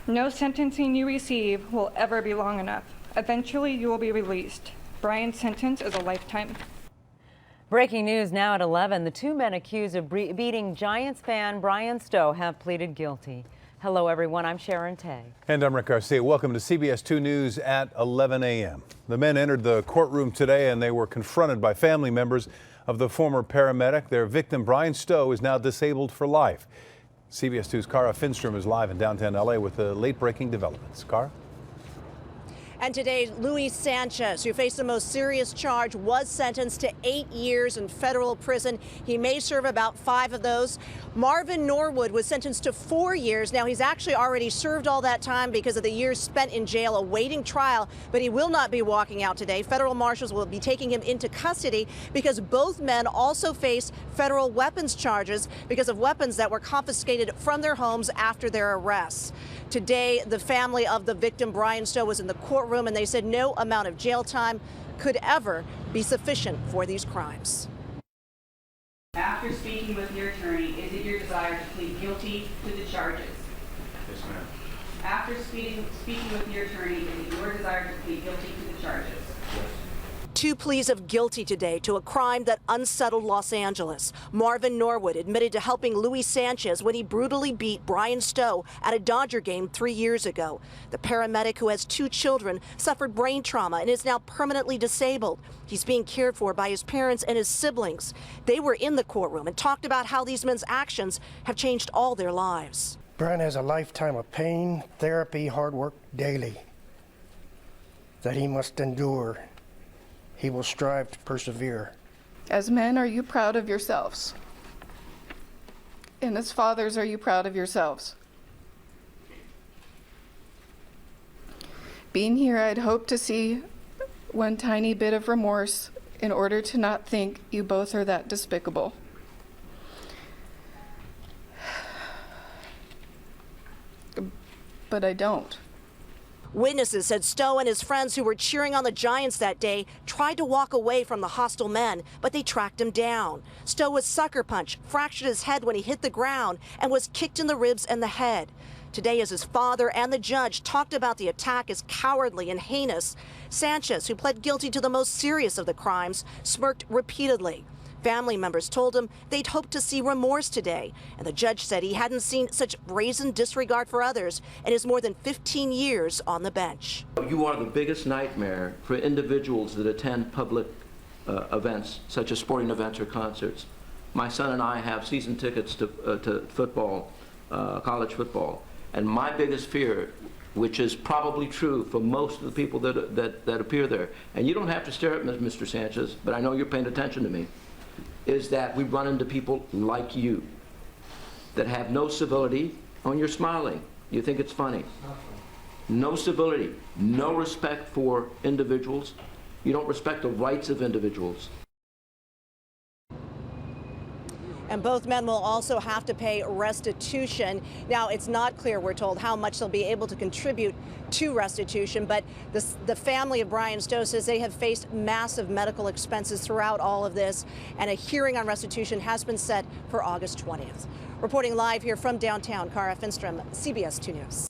No sentencing you receive will ever be long enough. Eventually, you will be released. Bryan's sentence is a lifetime. Breaking news now at 11. The two men accused of beating Giants fan Bryan Stow have pleaded guilty. Hello, everyone. I'm Sharon Tay. And I'm Rick Garcia. Welcome to CBS 2 News at 11 a.m. The men entered the courtroom today and they were confronted by family members of the former paramedic. Their victim, Bryan Stow, is now disabled for life. CBS 2's Finnstrom is live in downtown L.A. with the late-breaking developments. Cara? And today, Luis Sanchez, who faced the most serious charge, was sentenced to 8 years in federal prison. He may serve about 5 of those. Marvin Norwood was sentenced to 4 years. Now, he's actually already served all that time because of the years spent in jail awaiting trial, but he will not be walking out today. Federal marshals will be taking him into custody because both men also face federal weapons charges because of weapons that were confiscated from their homes after their arrests. Today, the family of the victim, Bryan Stow, was in the courtroom, and they said no amount of jail time could ever be sufficient for these crimes. After speaking with your attorney, is it your desire to plead guilty to the charges? Yes, ma'am. After speaking with your attorney, is it your desire to plead guilty to the charges? Yes. 2 pleas of guilty today to a crime that unsettled Los Angeles. Marvin Norwood admitted to helping Luis Sanchez when he brutally beat Bryan Stow at a Dodger game 3 years ago. The paramedic, who has 2 children, suffered brain trauma and is now permanently disabled. He's being cared for by his parents and his siblings. They were in the courtroom and talked about how these men's actions have changed all their lives. Bryan has a lifetime of pain, therapy, hard work daily that he must endure. He will strive to persevere. As men, are you proud of yourselves? And as fathers, are you proud of yourselves? Being here, I'd hope to see one tiny bit of remorse in order to not think you both are that despicable. But I don't. Witnesses said Stow and his friends who were cheering on the Giants that day tried to walk away from the hostile men, but they tracked him down. Stow was sucker punched, fractured his head when he hit the ground, and was kicked in the ribs and the head. Today, as his father and the judge talked about the attack as cowardly and heinous, Sanchez, who pled guilty to the most serious of the crimes, smirked repeatedly. Family members told him they'd hoped to see remorse today, and the judge said he hadn't seen such brazen disregard for others in his more than 15 years on the bench. You are the biggest nightmare for individuals that attend public events, such as sporting events or concerts. My son and I have season tickets to football, college football, and my biggest fear, which is probably true for most of the people that appear there, and you don't have to stare at me, Mr. Sanchez, but I know you're paying attention to me, is that we run into people like you that have no civility. When you're smiling, you think it's funny. No civility, no respect for individuals. You don't respect the rights of individuals. And both men will also have to pay restitution. Now, it's not clear, we're told, how much they'll be able to contribute to restitution, but the family of Bryan Stow says they have faced massive medical expenses throughout all of this, and a hearing on restitution has been set for August 20th. Reporting live here from downtown, Finnstrom, CBS 2 News.